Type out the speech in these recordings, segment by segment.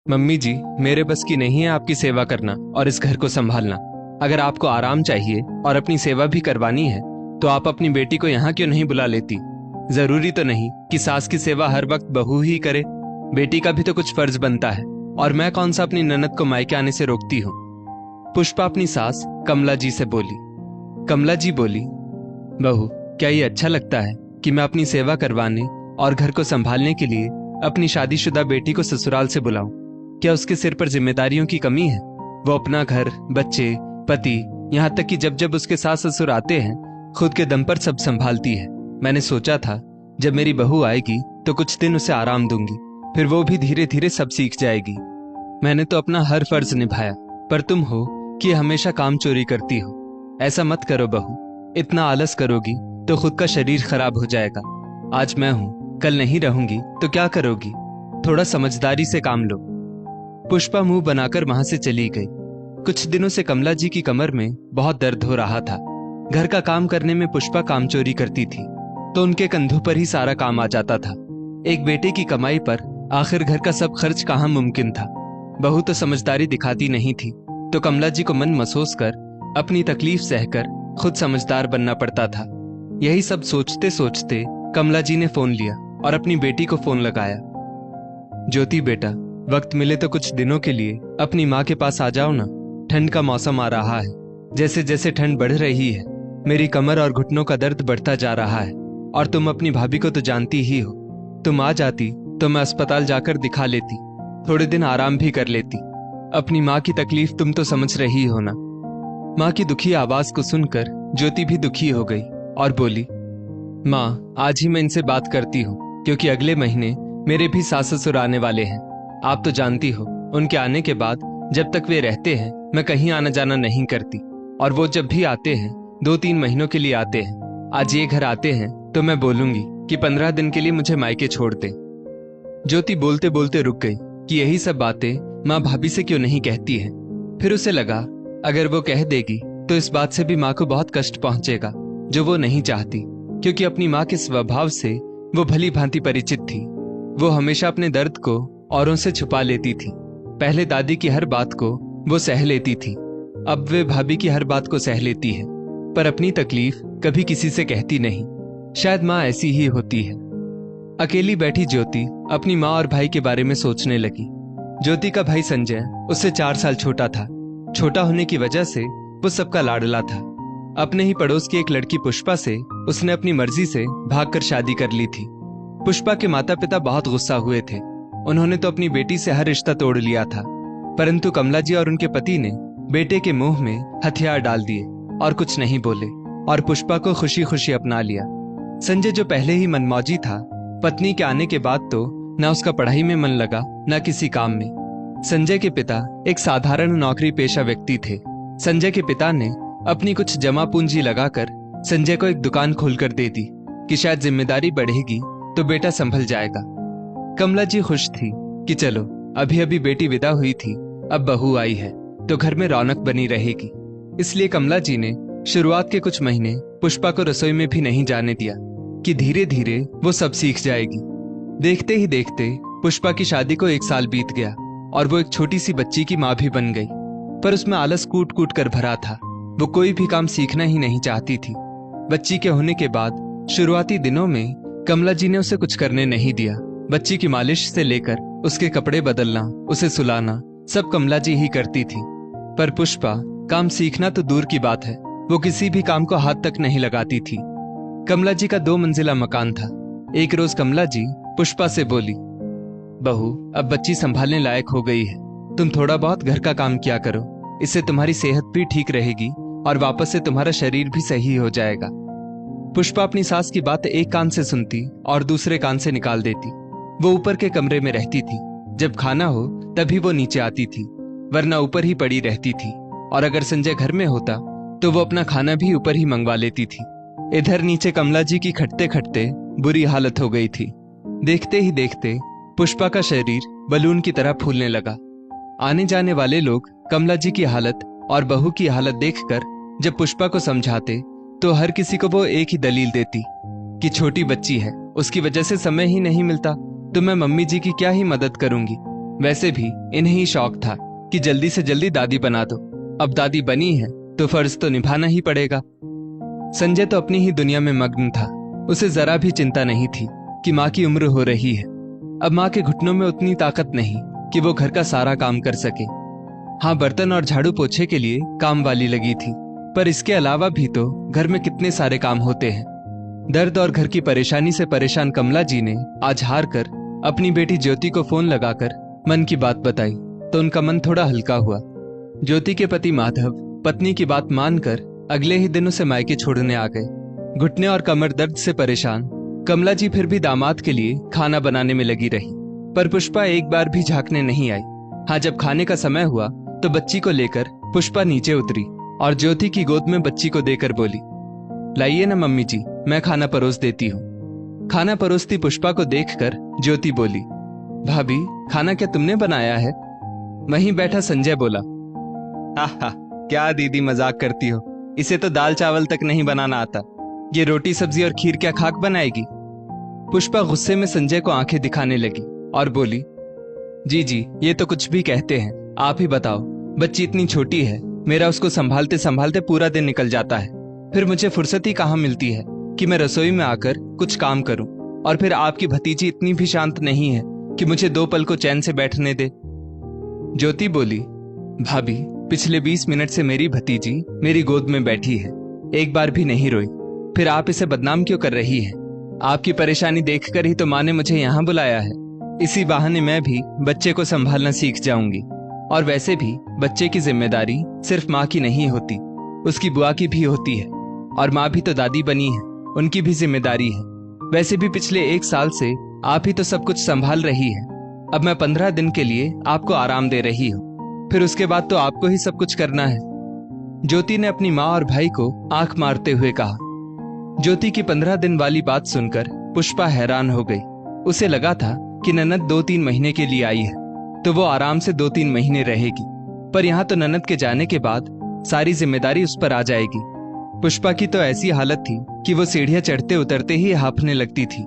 Mummy जी, मेरे बस की नहीं है आपकी सेवा करना और इस घर को संभालना। अगर आपको आराम चाहिए और अपनी सेवा भी करवानी है तो आप अपनी बेटी को यहाँ क्यों नहीं बुला लेती। जरूरी तो नहीं कि सास की सेवा हर वक्त बहू ही करे। बेटी का भी तो कुछ फर्ज बनता है। और मैं कौन सा अपनी ननद को मायके आने से रोकती हूँ। पुष्पा अपनी सास कमला जी से बोली। कमला जी बोली, बहू, क्या ये अच्छा लगता है कि मैं अपनी सेवा करवाने और घर को संभालने के लिए अपनी शादीशुदा बेटी को ससुराल से बुलाऊं? क्या उसके सिर पर जिम्मेदारियों की कमी है? वो अपना घर, बच्चे, पति, यहाँ तक कि जब जब उसके सास ससुर आते हैं खुद के दम पर सब संभालती है। मैंने सोचा था जब मेरी बहू आएगी तो कुछ दिन उसे आराम दूंगी, फिर वो भी धीरे धीरे सब सीख जाएगी। मैंने तो अपना हर फर्ज निभाया, पर तुम हो कि हमेशा काम चोरी करती हो। ऐसा मत करो बहू, इतना आलस करोगी तो खुद का शरीर खराब हो जाएगा। आज मैं हूं, कल नहीं रहूंगी तो क्या करोगी? थोड़ा समझदारी से काम लो। पुष्पा मुंह बनाकर वहां से चली गई। कुछ दिनों से कमला जी की कमर में बहुत दर्द हो रहा था। घर का काम करने में पुष्पा काम चोरी करती थी तो उनके कंधों पर ही सारा काम आ जाता था। एक बेटे की कमाई पर आखिर घर का सब खर्च कहाँ मुमकिन था। बहू तो समझदारी दिखाती नहीं थी तो कमला जी को मन महसूस कर अपनी तकलीफ सहकर खुद समझदार बनना पड़ता था। यही सब सोचते सोचते कमला जी ने फोन लिया और अपनी बेटी को फोन लगाया। ज्योति बेटा, वक्त मिले तो कुछ दिनों के लिए अपनी माँ के पास आ जाओ ना। ठंड का मौसम आ रहा है। जैसे जैसे ठंड बढ़ रही है मेरी कमर और घुटनों का दर्द बढ़ता जा रहा है। और तुम अपनी भाभी को तो जानती ही हो। तुम आ जाती तो मैं अस्पताल जाकर दिखा लेती, थोड़े दिन आराम भी कर लेती। अपनी माँ की तकलीफ तुम तो समझ रही हो ना। माँ की दुखी आवाज को सुनकर ज्योति भी दुखी हो गई और बोली, माँ, आज ही मैं इनसे बात करती हूँ क्योंकि अगले महीने मेरे भी सास ससुर आने वाले हैं। आप तो जानती हो उनके आने के बाद जब तक वे रहते हैं मैं कहीं आना जाना नहीं करती, और वो जब भी आते हैं 2-3 महीनों के लिए आते हैं। आज ये घर आते हैं तो मैं बोलूंगी कि 15 दिन के लिए मुझे मायके छोड़ दें। ज्योति बोलते बोलते रुक गई कि यही सब बातें माँ भाभी से क्यों नहीं कहती है। फिर उसे लगा अगर वो कह देगी तो इस बात से भी माँ को बहुत कष्ट पहुंचेगा, जो वो नहीं चाहती, क्योंकि अपनी माँ के स्वभाव से वो भली भांति परिचित थी। वो हमेशा अपने दर्द को औरों से छुपा लेती थी। पहले दादी की हर बात को वो सह लेती थी, अब वे भाभी की हर बात को सह लेती है, पर अपनी तकलीफ कभी किसी से कहती नहीं। शायद माँ ऐसी ही होती है। अकेली बैठी ज्योति अपनी माँ और भाई के बारे में सोचने लगी। ज्योति का भाई संजय उससे 4 साल छोटा था। छोटा होने की वजह से वो सबका लाडला था। अपने ही पड़ोस की एक लड़की पुष्पा से उसने अपनी मर्जी से भागकर शादी कर ली थी। पुष्पा के माता पिता बहुत गुस्सा हुए थे। उन्होंने तो अपनी बेटी से हर रिश्ता तोड़ लिया था, परंतु कमला जी और उनके पति ने बेटे के मुंह में हथियार डाल दिए और कुछ नहीं बोले और पुष्पा को खुशी खुशी अपना लिया। संजय जो पहले ही मनमौजी था, पत्नी के आने के बाद तो न उसका पढ़ाई में मन लगा न किसी काम में। संजय के पिता एक साधारण नौकरी पेशा व्यक्ति थे। संजय के पिता ने अपनी कुछ जमा पूंजी लगाकर संजय को एक दुकान खोलकर दे दी कि शायद जिम्मेदारी बढ़ेगी तो बेटा संभल जाएगा। कमला जी खुश थी कि चलो, अभी अभी बेटी विदा हुई थी, अब बहू आई है तो घर में रौनक बनी रहेगी। इसलिए कमला जी ने शुरुआत के कुछ महीने पुष्पा को रसोई में भी नहीं जाने दिया कि धीरे धीरे वो सब सीख जाएगी। देखते ही देखते पुष्पा की शादी को 1 साल बीत गया और वो एक छोटी सी बच्ची की माँ भी बन गई, पर उसमें आलस कूट कूट कर भरा था। वो कोई भी काम सीखना ही नहीं चाहती थी। बच्ची के होने के बाद शुरुआती दिनों में कमला जी ने उसे कुछ करने नहीं दिया। बच्ची की मालिश से लेकर उसके कपड़े बदलना, उसे सुलाना, सब कमला जी ही करती थी। पर पुष्पा काम सीखना तो दूर की बात है, वो किसी भी काम को हाथ तक नहीं लगाती थी। कमला जी का 2 मंजिला मकान था। एक रोज कमला जी पुष्पा से बोली, बहू, अब बच्ची संभालने लायक हो गई है, तुम थोड़ा बहुत घर का काम किया करो, इससे तुम्हारी सेहत भी ठीक रहेगी और वापस से तुम्हारा शरीर भी सही हो जाएगा। पुष्पा अपनी सास की बात एक कान से सुनती और दूसरे कान से निकाल देती। वो ऊपर के कमरे में रहती थी। जब खाना हो तभी वो नीचे आती थी, वरना ऊपर ही पड़ी रहती थी। और अगर संजय घर में होता तो वो अपना खाना भी ऊपर ही मंगवा लेती थी। इधर नीचे कमला जी की खटते खटते बुरी हालत हो गई थी। देखते ही देखते पुष्पा का शरीर बलून की तरह फूलने लगा। आने जाने वाले लोग कमला जी की हालत और बहू की हालत देखकर जब पुष्पा को समझाते तो हर किसी को वो एक ही दलील देती कि छोटी बच्ची है, उसकी वजह से समय ही नहीं मिलता, तो मैं मम्मी जी की क्या ही मदद करूंगी। वैसे भी इन्हें ही शौक था कि जल्दी से जल्दी दादी बना दो। अब दादी बनी है तो फर्ज तो निभाना ही पड़ेगा। संजय तो अपनी ही दुनिया में मग्न था। उसे जरा भी चिंता नहीं थी कि माँ की उम्र हो रही है। अब माँ के घुटनों में उतनी ताकत नहीं कि वो घर का सारा काम कर सके। हाँ, बर्तन और झाड़ू पोछे के लिए काम वाली लगी थी, पर इसके अलावा भी तो घर में कितने सारे काम होते हैं। दर्द और घर की परेशानी से परेशान कमला जी ने आज हार कर अपनी बेटी ज्योति को फोन लगाकर मन की बात बताई तो उनका मन थोड़ा हल्का हुआ। ज्योति के पति माधव पत्नी की बात मानकर अगले ही दिन उसे मायके छोड़ने आ गए। घुटने और कमर दर्द से परेशान कमला जी फिर भी दामाद के लिए खाना बनाने में लगी रही, पर पुष्पा एक बार भी झांकने नहीं आई। हाँ, जब खाने का समय हुआ तो बच्ची को लेकर पुष्पा नीचे उतरी और ज्योति की गोद में बच्ची को देकर बोली, लाइए ना मम्मी जी, मैं खाना परोस देती हूँ। खाना परोसती पुष्पा को देखकर ज्योति बोली, भाभी खाना क्या तुमने बनाया है? वहीं बैठा संजय बोला, आहा, क्या दीदी मजाक करती हो, इसे तो दाल चावल तक नहीं बनाना आता, ये रोटी सब्जी और खीर क्या खाक बनाएगी? पुष्पा गुस्से में संजय को आंखें दिखाने लगी और बोली, जी जी, ये तो कुछ भी कहते हैं, आप ही बताओ, बच्ची इतनी छोटी है, मेरा उसको संभालते संभालते पूरा दिन निकल जाता है, फिर मुझे फुर्सत ही कहाँ मिलती है कि मैं रसोई में आकर कुछ काम करूं। और फिर आपकी भतीजी इतनी भी शांत नहीं है कि मुझे 2 पल को चैन से बैठने दे। ज्योति बोली, भाभी पिछले 20 मिनट से मेरी भतीजी मेरी गोद में बैठी है, एक बार भी नहीं रोई, फिर आप इसे बदनाम क्यों कर रही है? आपकी परेशानी देखकर ही तो माँ ने मुझे यहाँ बुलाया है, इसी बहाने मैं भी बच्चे को संभालना सीख जाऊंगी। और वैसे भी बच्चे की जिम्मेदारी सिर्फ माँ की नहीं होती, उसकी बुआ की भी होती है, और माँ भी तो दादी बनी है, उनकी भी जिम्मेदारी है। वैसे भी पिछले 1 साल से आप ही तो सब कुछ संभाल रही है, अब मैं 15 दिन के लिए आपको आराम दे रही हूँ, फिर उसके बाद तो आपको ही सब कुछ करना है। ज्योति ने अपनी माँ और भाई को आंख मारते हुए कहा। ज्योति की 15 दिन वाली बात सुनकर पुष्पा हैरान हो गई। उसे लगा था कि ननद 2-3 महीने के लिए आई है तो वो आराम से 2-3 महीने रहेगी, पर यहाँ तो ननद के जाने के बाद सारी जिम्मेदारी उस पर आ जाएगी। पुष्पा की तो ऐसी हालत थी कि वो सीढ़ियां चढ़ते उतरते ही हांफने लगती थी।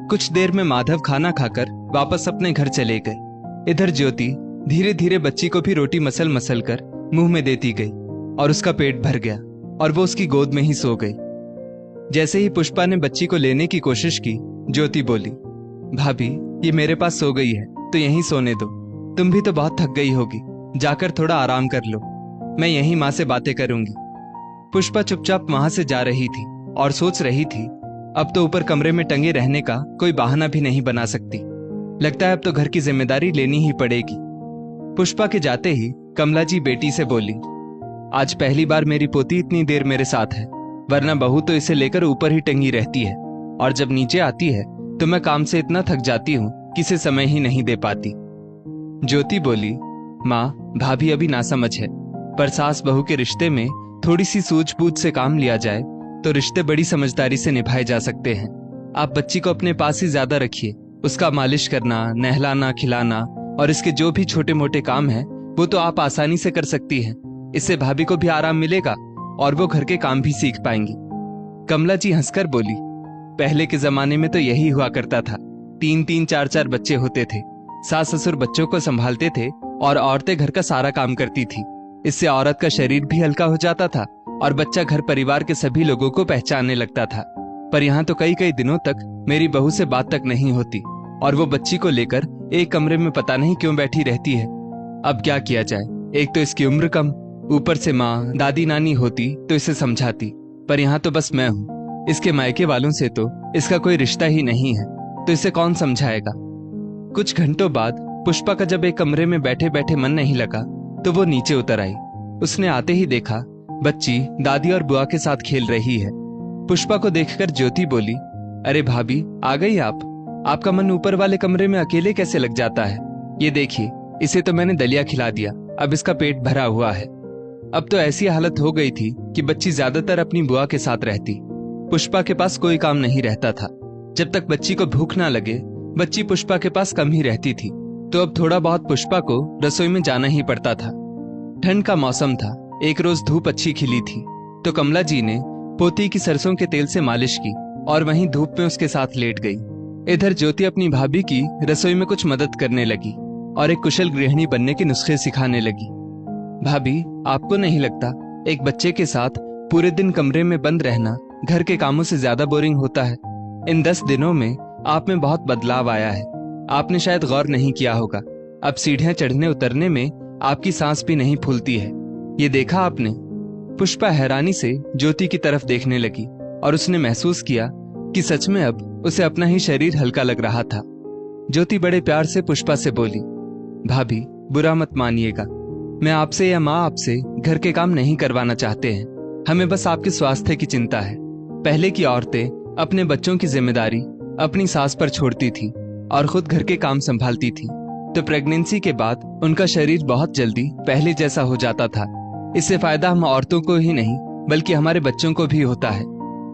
कुछ देर में माधव खाना खाकर वापस अपने घर चले गए। इधर ज्योति धीरे धीरे बच्ची को भी रोटी मसल मसल कर मुंह में देती गई और उसका पेट भर गया और वो उसकी गोद में ही सो गई। जैसे ही पुष्पा ने बच्ची को लेने की कोशिश की, ज्योति बोली, भाभी ये मेरे पास सो गई है तो यहीं सोने दो, तुम भी तो बहुत थक गई होगी, जाकर थोड़ा आराम कर लो, मैं यहीं माँ से बातें करूंगी। पुष्पा चुपचाप वहां से जा रही थी और सोच रही थी, अब तो ऊपर कमरे में टंगे रहने का कोई बहाना भी नहीं बना सकती, लगता है अब तो घर की जिम्मेदारी लेनी ही पड़ेगी। पुष्पा के जाते ही कमला जी बेटी से बोली, आज पहली बार मेरी पोती इतनी देर मेरे साथ है, वरना बहू तो इसे लेकर ऊपर ही टंगी रहती है, और जब नीचे आती है तो मैं काम से इतना थक जाती हूँ कि इसे समय ही नहीं दे पाती। ज्योति बोली, माँ भाभी अभी नासमझ है, पर सास बहू के रिश्ते में थोड़ी सी सूझबूझ से काम लिया जाए तो रिश्ते बड़ी समझदारी से निभाए जा सकते हैं। आप बच्ची को अपने पास ही ज्यादा रखिए, उसका मालिश करना, नहलाना, खिलाना और इसके जो भी छोटे मोटे काम हैं वो तो आप आसानी से कर सकती हैं। इससे भाभी को भी आराम मिलेगा और वो घर के काम भी सीख पाएंगी। कमला जी हंसकर बोली, पहले के जमाने में तो यही हुआ करता था, 3-3, 4-4 बच्चे होते थे, सास ससुर बच्चों को संभालते थे और औरतें घर का सारा काम करती थी। इससे औरत का शरीर भी हल्का हो जाता था और बच्चा घर परिवार के सभी लोगों को पहचानने लगता था। पर यहाँ तो कई कई दिनों तक मेरी बहू से बात तक नहीं होती और वो बच्ची को लेकर एक कमरे में पता नहीं क्यों बैठी रहती है। अब क्या किया जाए, एक तो इसकी उम्र कम, ऊपर से माँ दादी नानी होती तो इसे समझाती, पर यहाँ तो बस मैं हूँ। इसके मायके वालों से तो इसका कोई रिश्ता ही नहीं है, तो इसे कौन समझाएगा। कुछ घंटों बाद पुष्पा का जब एक कमरे में बैठे बैठे मन नहीं लगा तो वो नीचे उतर आई। उसने आते ही देखा बच्ची दादी और बुआ के साथ खेल रही है। पुष्पा को देखकर ज्योति बोली, अरे भाभी आ गई आप, आपका मन ऊपर वाले कमरे में अकेले कैसे लग जाता है? ये देखिए, इसे तो मैंने दलिया खिला दिया, अब इसका पेट भरा हुआ है। अब तो ऐसी हालत हो गई थी कि बच्ची ज्यादातर अपनी बुआ के साथ रहती। पुष्पा के पास कोई काम नहीं रहता था। जब तक बच्ची को भूख ना लगे बच्ची पुष्पा के पास कम ही रहती थी, तो अब थोड़ा बहुत पुष्पा को रसोई में जाना ही पड़ता था। ठंड का मौसम था, एक रोज धूप अच्छी खिली थी तो कमला जी ने पोती की सरसों के तेल से मालिश की और वहीं धूप में उसके साथ लेट गई। इधर ज्योति अपनी भाभी की रसोई में कुछ मदद करने लगी और एक कुशल गृहिणी बनने के नुस्खे सिखाने लगी। भाभी, आपको नहीं लगता एक बच्चे के साथ पूरे दिन कमरे में बंद रहना घर के कामों से ज्यादा बोरिंग होता है? इन 10 दिनों में आप में बहुत बदलाव आया है। आपने शायद गौर नहीं किया होगा, अब सीढ़ियां चढ़ने उतरने में आपकी सांस भी नहीं फूलती है। ये देखा आपने? पुष्पा हैरानी से ज्योति की तरफ देखने लगी और उसने महसूस किया कि सच में अब उसे अपना ही शरीर हल्का लग रहा था। ज्योति बड़े प्यार से पुष्पा से बोली, भाभी बुरा मत मानिएगा, मैं आपसे या माँ आपसे घर के काम नहीं करवाना चाहते हैं, हमें बस आपके स्वास्थ्य की चिंता है। पहले की औरतें अपने बच्चों की जिम्मेदारी अपनी सास पर छोड़ती थी और खुद घर के काम संभालती थी, तो प्रेगनेंसी के बाद उनका शरीर बहुत जल्दी पहले जैसा हो जाता था। इससे फायदा हम औरतों को ही नहीं बल्कि हमारे बच्चों को भी होता है।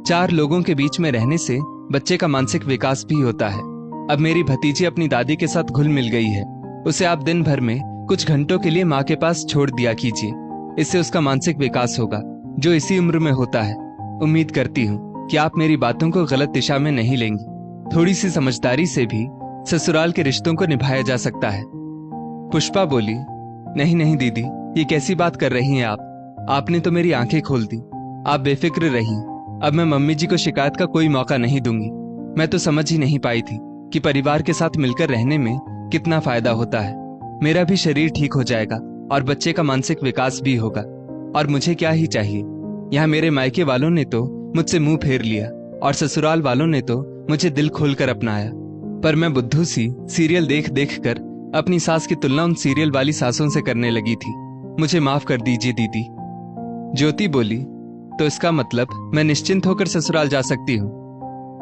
4 लोगों के बीच में रहने से बच्चे का मानसिक विकास भी होता है। अब मेरी भतीजी अपनी दादी के साथ घुल मिल गई है, उसे आप दिन भर में कुछ घंटों के लिए माँ के पास छोड़ दिया कीजिए, इससे उसका मानसिक विकास होगा जो इसी उम्र में होता है। उम्मीद करती हूँ कि आप मेरी बातों को गलत दिशा में नहीं लेंगी। थोड़ी सी समझदारी से भी ससुराल के रिश्तों को निभाया जा सकता है। पुष्पा बोली, नहीं नहीं दीदी, ये कैसी बात कर रही हैं आप? आपने तो मेरी आंखें खोल दी। आप बेफिक्र रही, अब मैं मम्मी जी को शिकायत का कोई मौका नहीं दूंगी। मैं तो समझ ही नहीं पाई थी कि परिवार के साथ मिलकर रहने में कितना फायदा होता है। मेरा भी शरीर ठीक हो जाएगा और बच्चे का मानसिक विकास भी होगा। और मुझे क्या ही चाहिए? यहाँ मेरे मायके वालों ने तो मुझसे मुंह फेर लिया और ससुराल वालों ने तो मुझे दिल खोलकर अपनाया, पर मैं बुद्धू सी सीरियल देख देख कर अपनी सास की तुलना उन सीरियल वाली सासों से करने लगी थी। मुझे माफ कर दीजिए दीदी। ज्योति बोली, तो इसका मतलब मैं निश्चिंत होकर ससुराल जा सकती हूँ?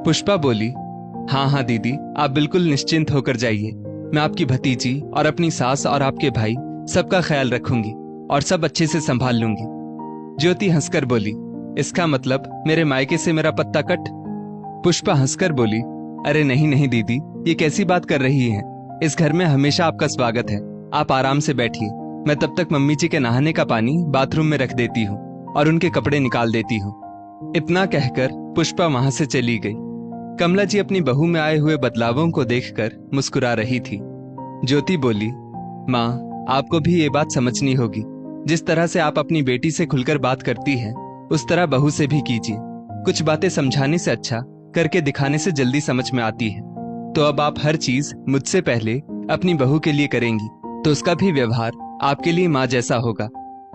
पुष्पा बोली, हाँ हाँ दीदी, आप बिल्कुल निश्चिंत होकर जाइए। मैं आपकी भतीजी और अपनी सास और आपके भाई सबका ख्याल रखूंगी और सब अच्छे से संभाल लूंगी। ज्योति हंसकर बोली, इसका मतलब मेरे मायके से मेरा पत्ता कट? पुष्पा हंसकर बोली, अरे नहीं नहीं दीदी, ये कैसी बात कर रही हैं? इस घर में हमेशा आपका स्वागत है, आप आराम से बैठिए। मैं तब तक मम्मी जी के नहाने का पानी बाथरूम में रख देती हूँ और उनके कपड़े निकाल देती हूँ। इतना कहकर पुष्पा वहां से चली गई। कमला जी अपनी बहू में आए हुए बदलावों को देखकर मुस्कुरा रही थी। ज्योति बोली, माँ, आपको भी ये बात समझनी होगी। जिस तरह से आप अपनी बेटी से खुलकर बात करती हैं, उस तरह बहू से भी कीजिए। कुछ बातें समझाने से अच्छा करके दिखाने से जल्दी समझ में आती है। तो अब आप हर चीज मुझसे पहले अपनी बहू के लिए करेंगी तो उसका भी व्यवहार आपके लिए माँ जैसा होगा।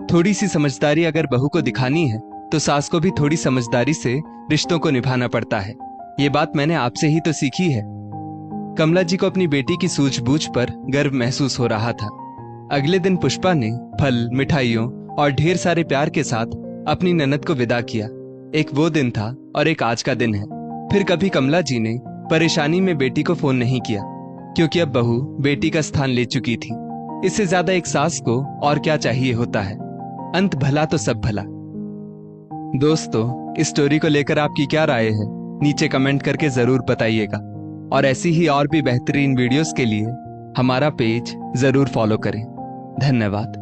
थोड़ी सी समझदारी अगर बहू को दिखानी है तो सास को भी थोड़ी समझदारी से रिश्तों को निभाना पड़ता है। ये बात मैंने आपसे ही तो सीखी है। कमला जी को अपनी बेटी की सूझबूझ पर गर्व महसूस हो रहा था। अगले दिन पुष्पा ने फल, मिठाइयों और ढेर सारे प्यार के साथ अपनी ननद को विदा किया। एक वो दिन था और एक आज का दिन है। फिर कभी कमला जी ने परेशानी में बेटी को फोन नहीं किया, क्योंकि अब बहू बेटी का स्थान ले चुकी थी। इससे ज्यादा एक सास को और क्या चाहिए होता है। अंत भला तो सब भला। दोस्तों, इस स्टोरी को लेकर आपकी क्या राय है? नीचे कमेंट करके जरूर बताइएगा और ऐसी ही और भी बेहतरीन वीडियोस के लिए हमारा पेज जरूर फॉलो करें। धन्यवाद।